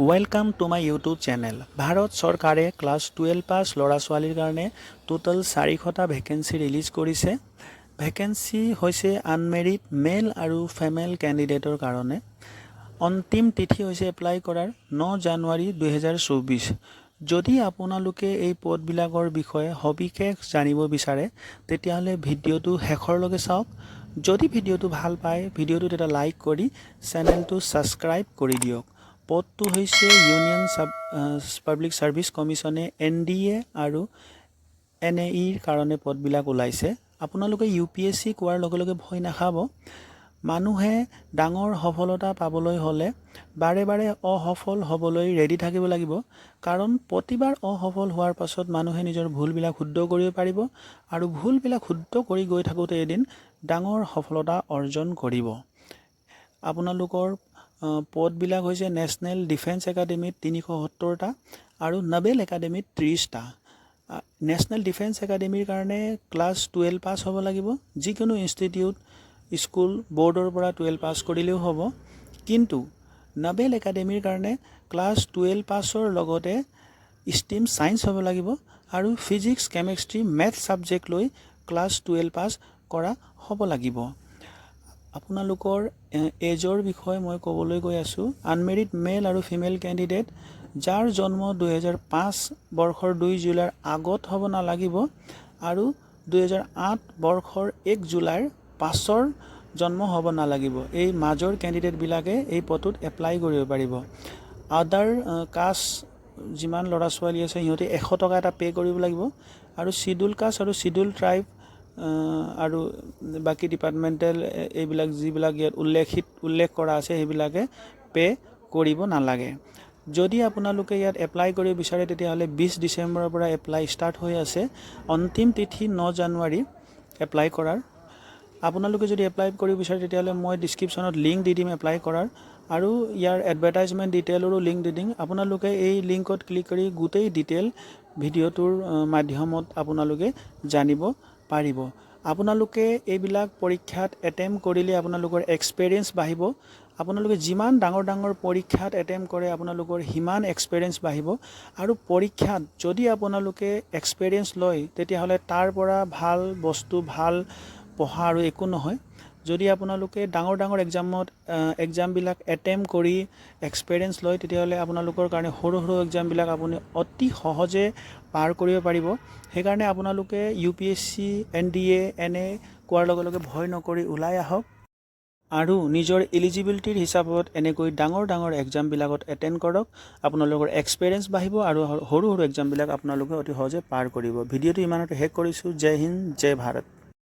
Welcome to my YouTube channel. Bharat চৰকাৰে class 12 পাছ ল'ৰা ছোৱালীৰ কাৰণে টোটেল 400টা ভেকেঞ্চি ৰিলিজ কৰিছে। ভেকেঞ্চি হৈছে আনমেৰিড মেল আৰু ফিমেল কেণ্ডিডেটৰ কাৰণে। অন্তিম তিথি হৈছে এপ্লাই কৰাৰ 9 জানুৱাৰী 2024। যদি আপোনালোকে এই পদবিলাকৰ বিষয়ে সবিশেষ জানিব বিচাৰে তেতিয়াহ'লে ভিডিঅ'টো শেষৰলৈকে চাওক। যদি ভিডিঅ'টো ভাল পায় ভিডিঅ'টোত এটা লাইক কৰি চেনেলটো ছাবস্ক্ৰাইব কৰি দিয়ক। পদটো হৈছে ইউনিয়ন পাব্লিক ছাৰ্ভিচ কমিশ্যনে NDA আৰু NAEৰ কাৰণে পদবিলাক ওলাইছে। আপোনালোকে UPSC কোৱাৰ লগে লগে ভয় নাখাব। মানুহে ডাঙৰ সফলতা পাবলৈ হ'লে বাৰে বাৰে অসফল হ'বলৈ ৰেডি থাকিব লাগিব, কাৰণ প্ৰতিবাৰ অসফল হোৱাৰ পাছত মানুহে নিজৰ ভুলবিলাক শুদ্ধ কৰিব পাৰিব আৰু ভুলবিলাক শুদ্ধ কৰি গৈ থাকোঁতে এদিন ডাঙৰ সফলতা অৰ্জন কৰিব। আপোনালোকৰ পদবিলাক হৈছে নেশ্যনেল ডিফেন্স একাডেমীত 370টা আৰু নবেল একাডেমীত 30টা। নেশ্যনেল ডিফেন্স একাডেমীৰ কাৰণে ক্লাছ 12 পাছ হ'ব লাগিব। যিকোনো ইনষ্টিটিউট স্কুল বৰ্ডৰ পৰা 12 পাছ কৰিলেও হ'ব, কিন্তু নবেল একাডেমীৰ কাৰণে ক্লাছ 12 পাছৰ লগতে ষ্ট্ৰীম ছায়েন্স হ'ব লাগিব আৰু ফিজিক্স কেমেষ্ট্ৰি মেথছ ছাবজেক্ট লৈ ক্লাছ 12 পাছ কৰা হ'ব লাগিব। আপোনালোকৰ এজৰ বিষয়ে মই ক'বলৈ গৈ আছোঁ। আনমেৰিড মেল আৰু ফিমেল কেণ্ডিডেট যাৰ জন্ম 2005 বৰ্ষৰ 2 জুলাইৰ আগত হ'ব নালাগিব আৰু 2008 বৰ্ষৰ 1 জুলাইৰ পাছৰ জন্ম হ'ব নালাগিব। এই মাজৰ কেণ্ডিডেটবিলাকে এই পদটোত এপ্লাই কৰিব পাৰিব। আদাৰ কাষ্ট যিমান ল'ৰা ছোৱালী আছে সিহঁতে 100 টকা এটা পে' কৰিব লাগিব আৰু চিডুল কাষ্ট আৰু চিডুল ট্ৰাইব আৰু বাকী ডিপাৰ্টমেণ্টেল এইবিলাক যিবিলাক ইয়াত উল্লেখ কৰা আছে সেইবিলাকে পে' কৰিব নালাগে। যদি আপোনালোকে ইয়াত এপ্লাই কৰিব বিচাৰে তেতিয়াহ'লে 20 ডিচেম্বৰৰ পৰা এপ্লাই ষ্টাৰ্ট হৈ আছে। অন্তিম তিথি 9 জানুৱাৰী এপ্লাই কৰাৰ। আপোনালোকে যদি এপ্লাই কৰিব বিচাৰে তেতিয়াহ'লে মই ডিছক্ৰিপশ্যনত লিংক দি দিম এপ্লাই কৰাৰ, আৰু ইয়াৰ এডভাৰটাইজমেণ্ট ডিটেইলৰো লিংক দি দিম। আপোনালোকে এই লিংকত ক্লিক কৰি গোটেই ডিটেইল ভিডিঅ'টোৰ মাধ্যমত আপোনালোকে জানিব পাৰিব। আপোনালোকে এইবিলাক পৰীক্ষাত এটেম্প কৰিলে আপোনালোকৰ এক্সপেৰিয়েঞ্চ বাঢ়িব। আপোনালোকে যিমান ডাঙৰ ডাঙৰ পৰীক্ষাত এটেম্প কৰে আপোনালোকৰ সিমান এক্সপেৰিয়েঞ্চ বাঢ়িব, আৰু পৰীক্ষাত যদি আপোনালোকে এক্সপেৰিয়েঞ্চ লয় তেতিয়াহ'লে তাৰ পৰা ভাল বস্তু ভাল পঢ়া আৰু একো নহয়। যদি আপোনালোকে ডাঙৰ ডাঙৰ এক্সামবিলাক এটেম্প কৰি এক্সপেৰিয়েঞ্চ লয় তেতিয়াহ'লে আপোনালোকৰ কাৰণে সৰু সৰু এক্সামবিলাক আপুনি অতি সহজে পাৰ কৰিব পাৰিব। সেইকাৰণে আপোনালোকে UPSC NDA NA কোৱাৰ লগে লগে ভয় নকৰি ওলাই আহক আৰু নিজৰ এলিজিবিলিটিৰ হিচাপত এনেকৈ ডাঙৰ ডাঙৰ এক্সামবিলাকত এটেণ্ড কৰক। আপোনালোকৰ এক্সপেৰিয়েঞ্চ বাঢ়িব আৰু সৰু সৰু এক্সামবিলাক আপোনালোকে অতি সহজে পাৰ কৰিব। ভিডিঅ'টো ইমানতে শেষ কৰিছোঁ। জয় হিন্দ, জয় ভাৰত।